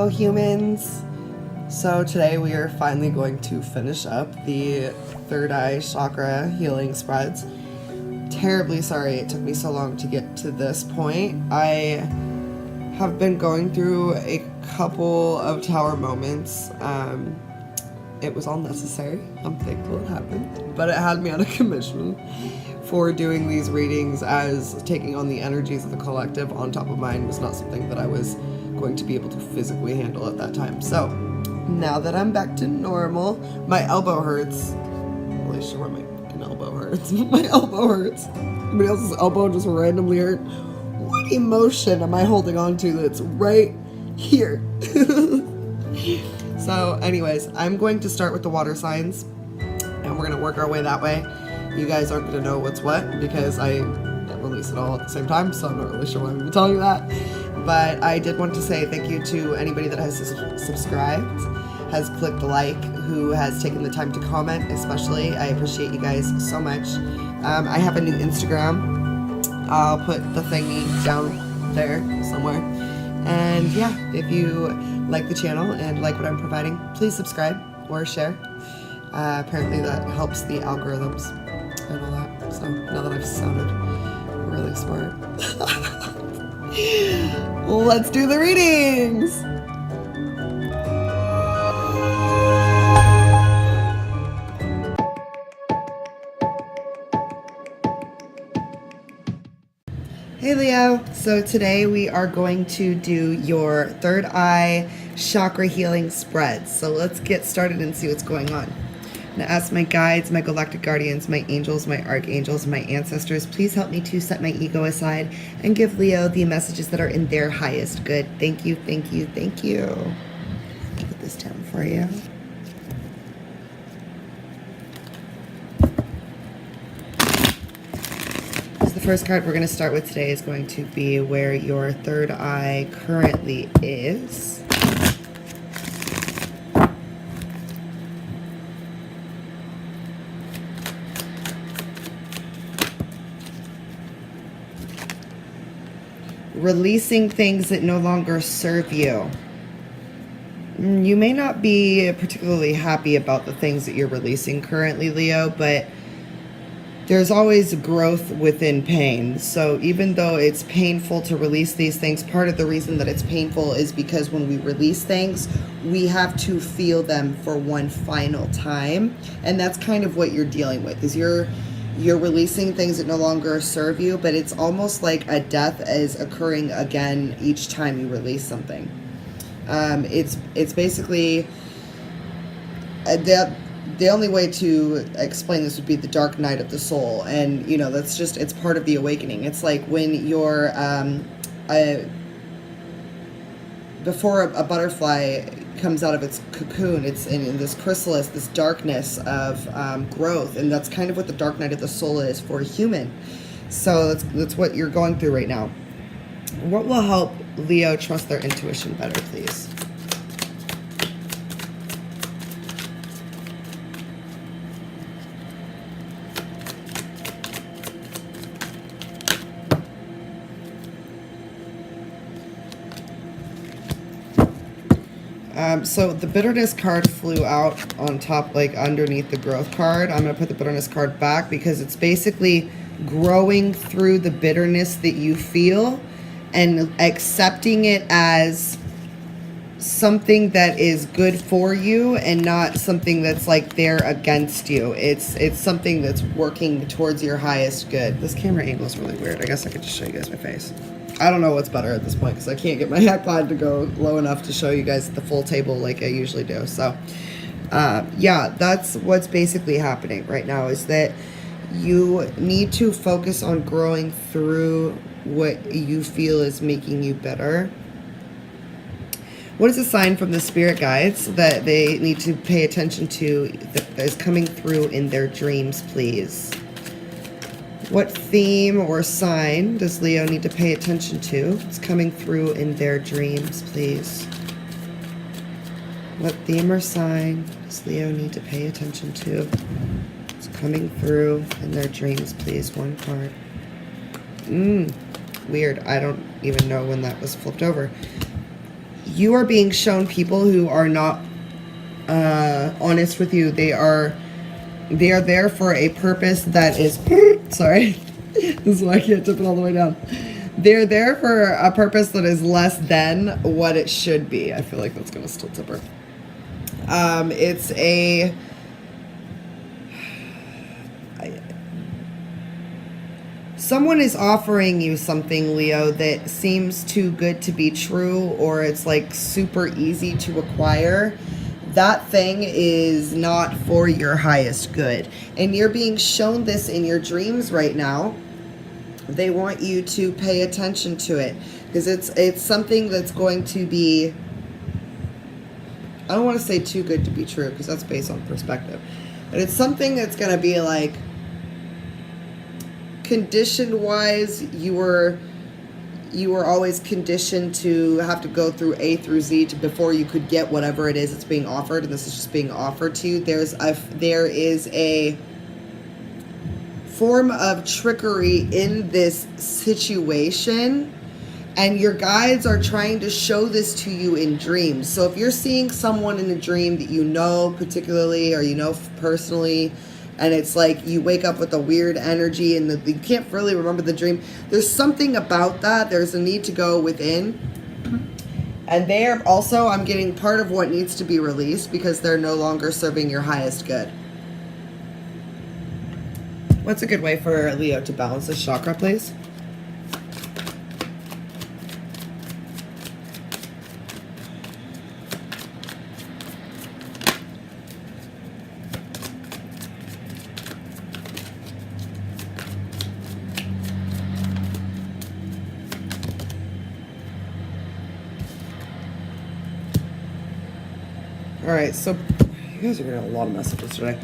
Hello humans! So today we are finally going to finish up the third eye chakra healing spreads. Terribly sorry it took me so long to get to this point. I have been going through a couple of tower moments. It was all necessary. I'm thankful it happened. But it had me on a commission for doing these readings, as taking on the energies of the collective on top of mine was not something that I was going to be able to physically handle at that time. So now that I'm back to normal, my elbow hurts. I'm not really sure why my elbow hurts. My elbow hurts. Somebody else's elbow just randomly hurt. What emotion am I holding on to that's right here? So anyways, I'm going to start with the water signs and we're going to work our way that way. You guys aren't going to know what's what because I release it all at the same time, so I'm not really sure why I'm even telling you that. But I did want to say thank you to anybody that has subscribed, has clicked like, who has taken the time to comment especially. I appreciate you guys so much. I have a new Instagram. I'll put the thingy down there somewhere. And yeah, if you like the channel and like what I'm providing, please subscribe or share. Apparently that helps the algorithms and all that. So now that I've sounded really smart, let's do the readings! Hey Leo, so today we are going to do your third eye chakra healing spreads. So let's get started and see what's going on. I'm going to ask my guides, my galactic guardians, my angels, my archangels, my ancestors, please help me to set my ego aside and give Leo the messages that are in their highest good. Thank you, thank you, thank you. Put this down for you. The first card we're going to start with today is going to be where your third eye currently is. Releasing things that no longer serve you. You may not be particularly happy about the things that you're releasing currently, Leo, but there's always growth within pain. So even though it's painful to release these things, part of the reason that it's painful is because when we release things, we have to feel them for one final time. And that's kind of what you're dealing with, is you're releasing things that no longer serve you, but it's almost like a death is occurring again each time you release something. It's basically the only way to explain this would be the dark night of the soul. And, you know, that's just, it's part of the awakening. It's like when you're, before a butterfly comes out of its cocoon, it's in this chrysalis, this darkness of growth. And that's kind of what the dark night of the soul is for a human. So that's what you're going through right now. What will help Leo trust their intuition better, please? So the bitterness card flew out on top, like underneath the growth card. I'm going to put the bitterness card back because it's basically growing through the bitterness that you feel and accepting it as something that is good for you and not something that's like there against you. It's something that's working towards your highest good. This camera angle is really weird. I guess I could just show you guys my face. I don't know what's better at this point because I can't get my iPod to go low enough to show you guys the full table like I usually do. So, yeah, that's what's basically happening right now, is that you need to focus on growing through what you feel is making you better. What is a sign from the spirit guides that they need to pay attention to that is coming through in their dreams, please? What theme or sign does Leo need to pay attention to? It's coming through in their dreams, please. What theme or sign does Leo need to pay attention to? It's coming through in their dreams, please. One card. Weird. I don't even know when that was flipped over. you are being shown people who are not honest with you. They are there for a purpose that is sorry. This is why I can't tip it all the way down. They're there for a purpose that is less than what it should be. I feel like that's gonna still tip her. It's a someone is offering you something, Leo, that seems too good to be true, or it's like super easy to acquire. That thing is not for your highest good. And you're being shown this in your dreams right now. They want you to pay attention to it, because it's something that's going to be, I don't want to say too good to be true, because that's based on perspective. But it's something that's going to be like, conditioned-wise, you were always conditioned to have to go through A through Z before you could get whatever it is that's being offered, and this is just being offered to you. There is a form of trickery in this situation, and your guides are trying to show this to you in dreams. So if you're seeing someone in a dream that you know particularly, or you know personally, and it's like you wake up with a weird energy and you can't really remember the dream, there's something about that. There's a need to go within. And they're also, I'm getting part of what needs to be released, because they're no longer serving your highest good. What's a good way for Leo to balance this chakra, please? Alright, so you guys are getting a lot of messages today.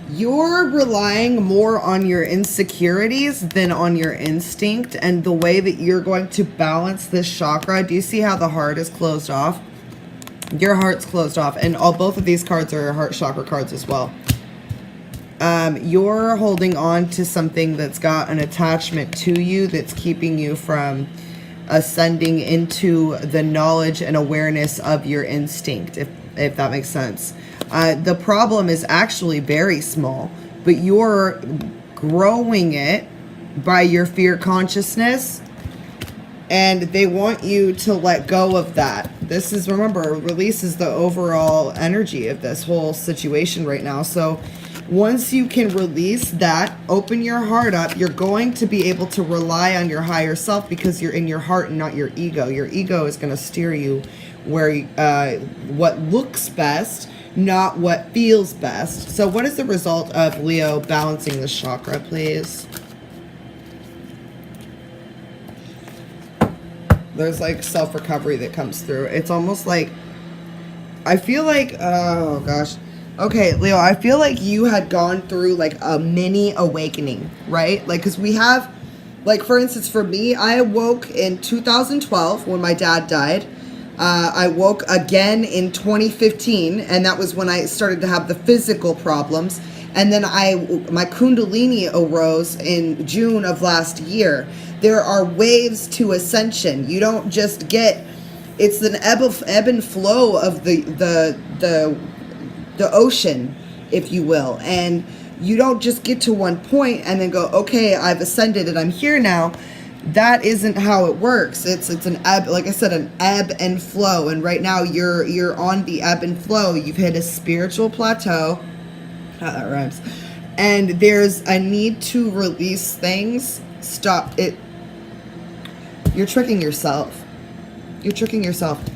You're relying more on your insecurities than on your instinct, and the way that you're going to balance this chakra. Do you see how the heart is closed off? Your heart's closed off, and both of these cards are heart chakra cards as well. You're holding on to something that's got an attachment to you that's keeping you from ascending into the knowledge and awareness of your instinct, if that makes sense. The problem is actually very small, but you're growing it by your fear consciousness, and they want you to let go of that. This is, remember, releases the overall energy of this whole situation right now. So once you can release that, open your heart up, you're going to be able to rely on your higher self, because you're in your heart and not your ego. Your ego is going to steer you where what looks best, not what feels best. So what is the result of Leo balancing this chakra, please? There's like self-recovery that comes through. It's almost like, I feel like, oh gosh. Okay, Leo, I feel like you had gone through like a mini awakening, right? Like, because we have, like, for instance, for me, I awoke in 2012 when my dad died. I woke again in 2015, and that was when I started to have the physical problems. And then my Kundalini arose in June of last year. There are waves to ascension. You don't just get, it's an ebb and flow of the ocean, if you will. And you don't just get to one point and then go, okay, I've ascended and I'm here now. That isn't how it works. It's an ebb, like I said, an ebb and flow. And right now you're on the ebb and flow. You've hit a spiritual plateau. Oh, that rhymes. And there's a need to release things. Stop it. You're tricking yourself. You're tricking yourself.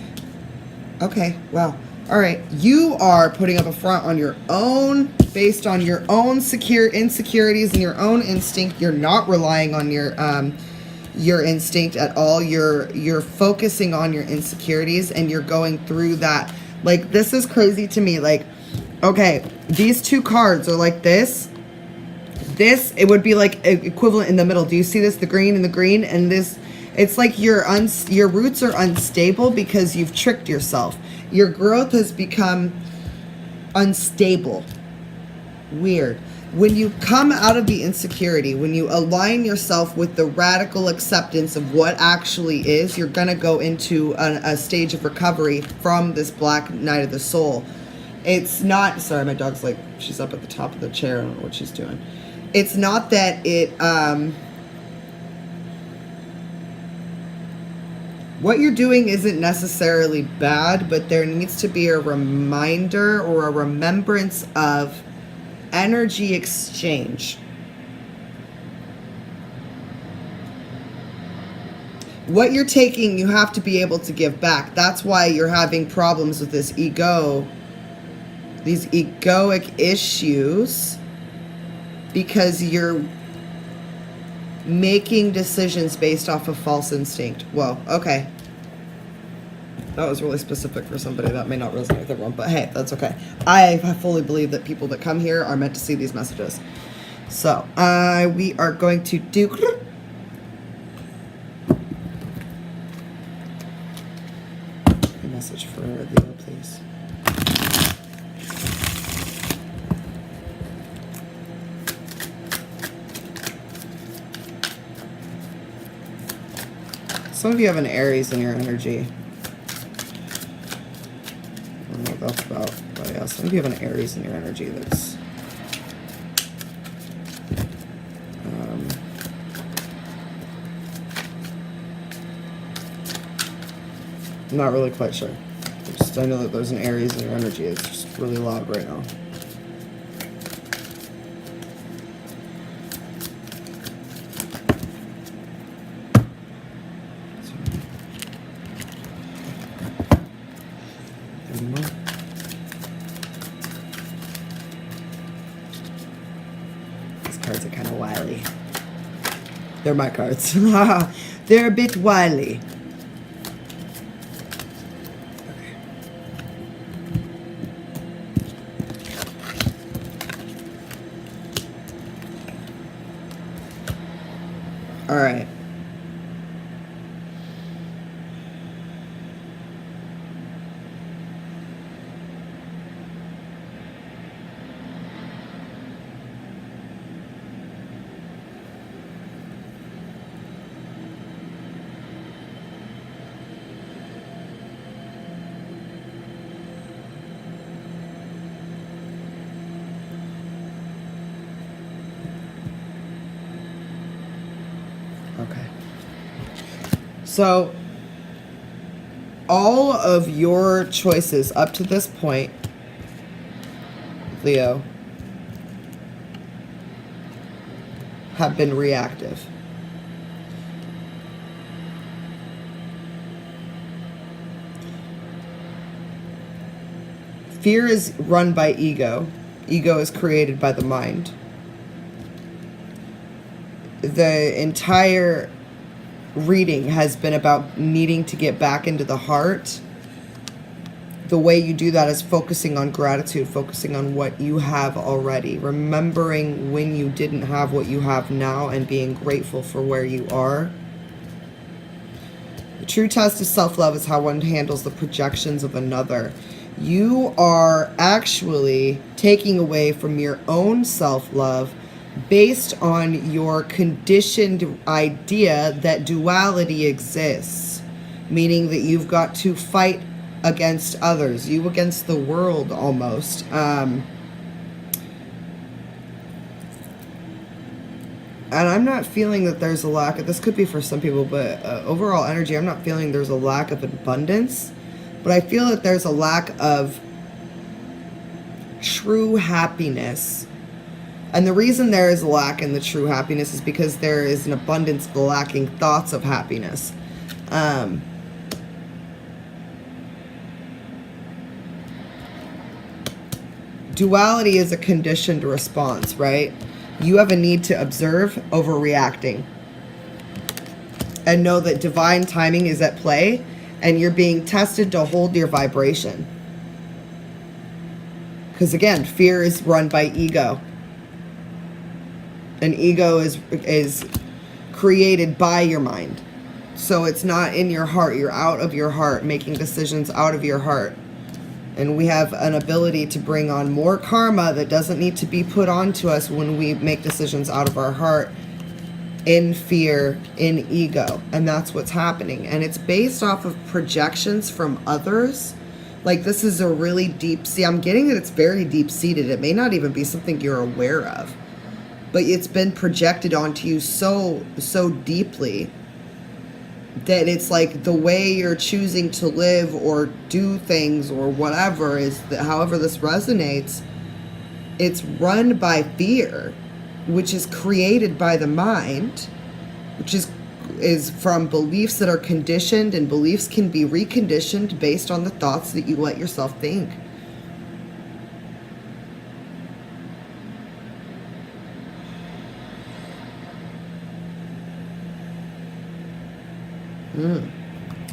Okay, wow. All right, you are putting up a front on your own, based on your own insecurities and your own instinct. You're not relying on your instinct at all. You're focusing on your insecurities, and you're going through that. Like, this is crazy to me. Like, okay, these two cards are like this. This, it would be like equivalent in the middle. Do you see this? The green and the green, and this, it's like your roots are unstable because you've tricked yourself. Your growth has become unstable. Weird. When you come out of the insecurity, when you align yourself with the radical acceptance of what actually is, you're going to go into a stage of recovery from this black night of the soul. It's not, sorry, my dog's like, she's up at the top of the chair. I don't know what she's doing. It's not that it, what you're doing isn't necessarily bad, but there needs to be a reminder or a remembrance of energy exchange. What you're taking, you have to be able to give back. That's why you're having problems with this ego, these egoic issues, because you're making decisions based off of false instinct. Whoa, okay. That was really specific for somebody that may not resonate with everyone, but hey, that's okay. I fully believe that people that come here are meant to see these messages. So, we are going to do... a message for Leo, please. Some of you have an Aries in your energy. I don't know what that's about, but yeah, some of you have an Aries in your energy that's I'm not really quite sure. I know that there's an Aries in your energy. It's just really loud right now. Cards are kind of wily. They're my cards. They're a bit wily. Okay. All right. Okay. So, all of your choices up to this point, Leo, have been reactive. Fear is run by ego. Ego is created by the mind. The entire reading has been about needing to get back into the heart. The way you do that is focusing on gratitude, focusing on what you have already, remembering when you didn't have what you have now and being grateful for where you are. The true test of self-love is how one handles the projections of another. You are actually taking away from your own self-love based on your conditioned idea that duality exists, meaning that you've got to fight against others, you against the world almost. And I'm not feeling that there's a lack of, this could be for some people, but overall energy, I'm not feeling there's a lack of abundance, but I feel that there's a lack of true happiness. And the reason there is a lack in the true happiness is because there is an abundance lacking thoughts of happiness. Duality is a conditioned response, right? You have a need to observe over reacting. And know that divine timing is at play, and you're being tested to hold your vibration. Because again, fear is run by ego. And ego is created by your mind. So it's not in your heart. You're out of your heart, making decisions out of your heart. And we have an ability to bring on more karma that doesn't need to be put onto us when we make decisions out of our heart, in fear, in ego. And that's what's happening. And it's based off of projections from others. Like, this is a really deep, see, I'm getting that it's very deep-seated. It may not even be something you're aware of, but it's been projected onto you so deeply that it's like the way you're choosing to live or do things or whatever is that, however this resonates, it's run by fear, which is created by the mind, which is from beliefs that are conditioned, and beliefs can be reconditioned based on the thoughts that you let yourself think.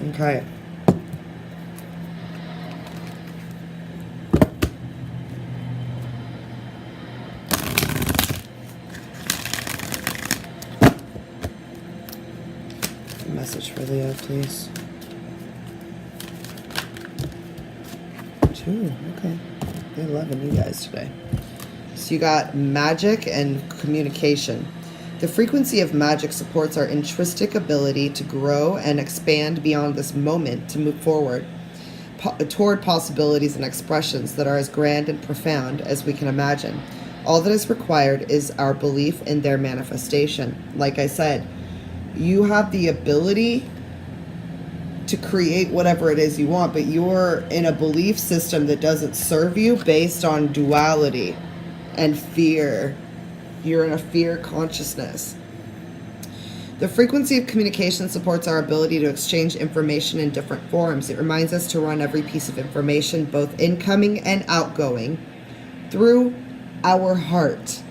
Okay. A message for Leo, please. 2. Okay. They're loving you guys today. So you got magic and communication. The frequency of magic supports our intrinsic ability to grow and expand beyond this moment, to move forward toward possibilities and expressions that are as grand and profound as we can imagine. All that is required is our belief in their manifestation. Like I said, you have the ability to create whatever it is you want, but you're in a belief system that doesn't serve you, based on duality and fear. You're in a fear consciousness. The frequency of communication supports our ability to exchange information in different forms. It reminds us to run every piece of information, both incoming and outgoing, through our heart,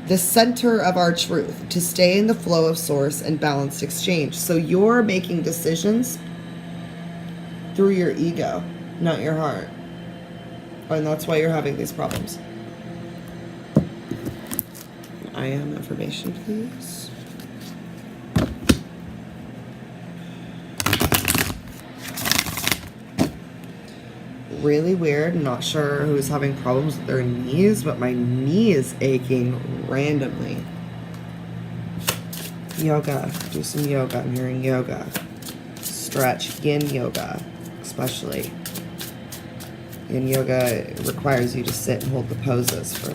the center of our truth, to stay in the flow of source and balanced exchange. So you're making decisions through your ego, not your heart. And that's why you're having these problems. I am information, please. Really weird. Not sure who's having problems with their knees, but my knee is aching randomly. Yoga. Do some yoga. I'm hearing yoga. Stretch. Yin yoga, especially. Yin yoga requires you to sit and hold the poses for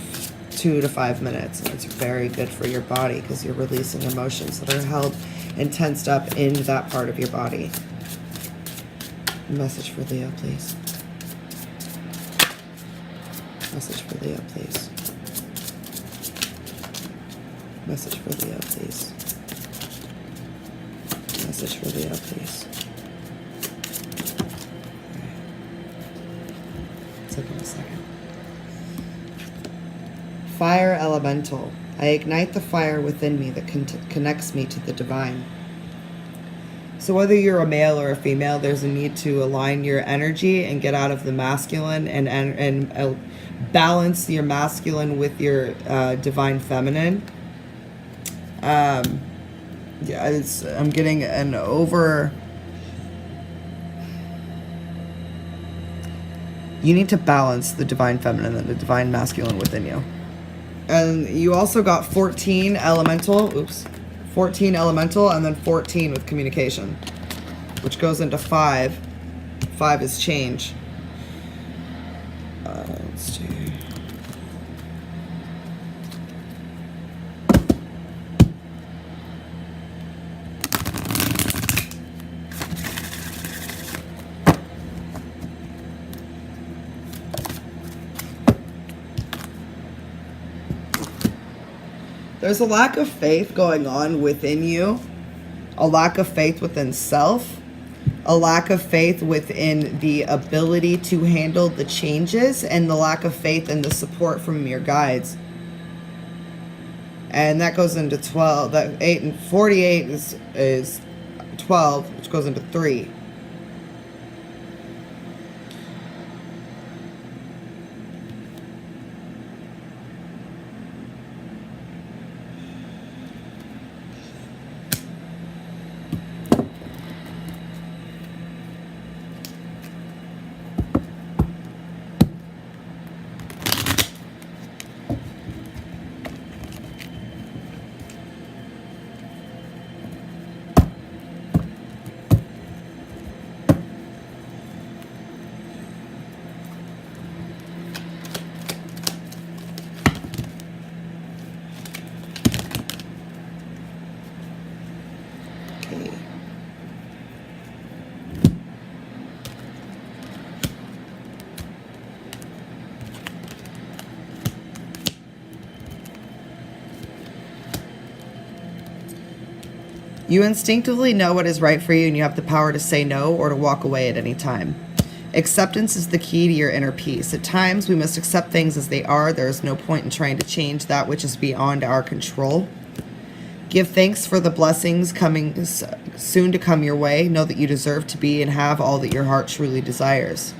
2 to 5 minutes, and it's very good for your body because you're releasing emotions that are held and tensed up in that part of your body. Message for Leo, please. Message for Leo, please. Message for Leo, please. Message for Leo, please. Take a second. Fire elemental. I ignite the fire within me that connects me to the divine. So whether you're a male or a female, there's a need to align your energy and get out of the masculine and balance your masculine with your divine feminine. I'm getting an over... You need to balance the divine feminine and the divine masculine within you. And you also got 14 elemental, 14 elemental, and then 14 with communication, which goes into 5. 5 is change. Let's do... There's a lack of faith going on within you, a lack of faith within self, a lack of faith within the ability to handle the changes, and the lack of faith in the support from your guides. And that goes into 12. That 8 and 48 is 12, which goes into 3. You instinctively know what is right for you, and you have the power to say no or to walk away at any time. Acceptance is the key to your inner peace. At times, we must accept things as they are. There is no point in trying to change that which is beyond our control. Give thanks for the blessings coming soon to come your way. Know that you deserve to be and have all that your heart truly desires.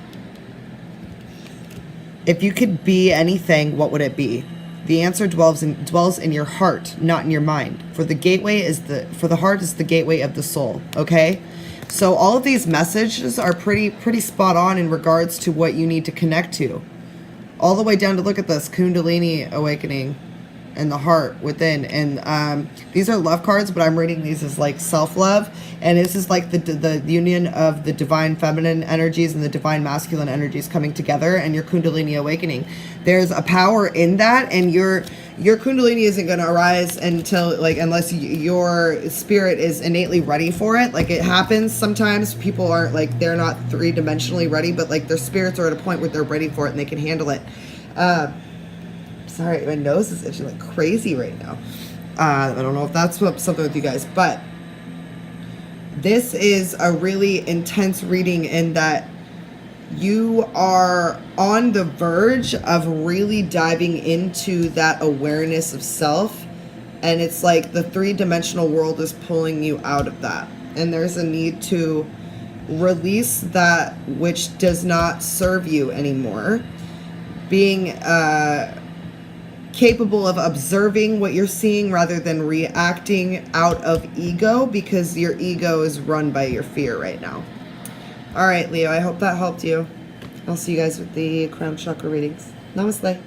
If you could be anything, what would it be? The answer dwells in your heart, not in your mind. For the heart is the gateway of the soul. Okay, so all of these messages are pretty spot on in regards to what you need to connect to. All the way down to, look at this, Kundalini awakening and the heart within. And these are love cards, but I'm reading these as like self-love. And this is like the union of the divine feminine energies and the divine masculine energies coming together, and your Kundalini awakening. There's a power in that, and your Kundalini isn't going to arise until, like, unless your spirit is innately ready for it. Like, it happens sometimes. People aren't, like, they're not three-dimensionally ready, but like their spirits are at a point where they're ready for it and they can handle it. Sorry, my nose is itching like crazy right now. I don't know if that's something with you guys, but this is a really intense reading in that you are on the verge of really diving into that awareness of self, and it's like the three-dimensional world is pulling you out of that, and there's a need to release that which does not serve you anymore. Being capable of observing what you're seeing rather than reacting out of ego, because your ego is run by your fear right now. All right, Leo, I hope that helped you. I'll see you guys with the crown chakra readings. Namaste.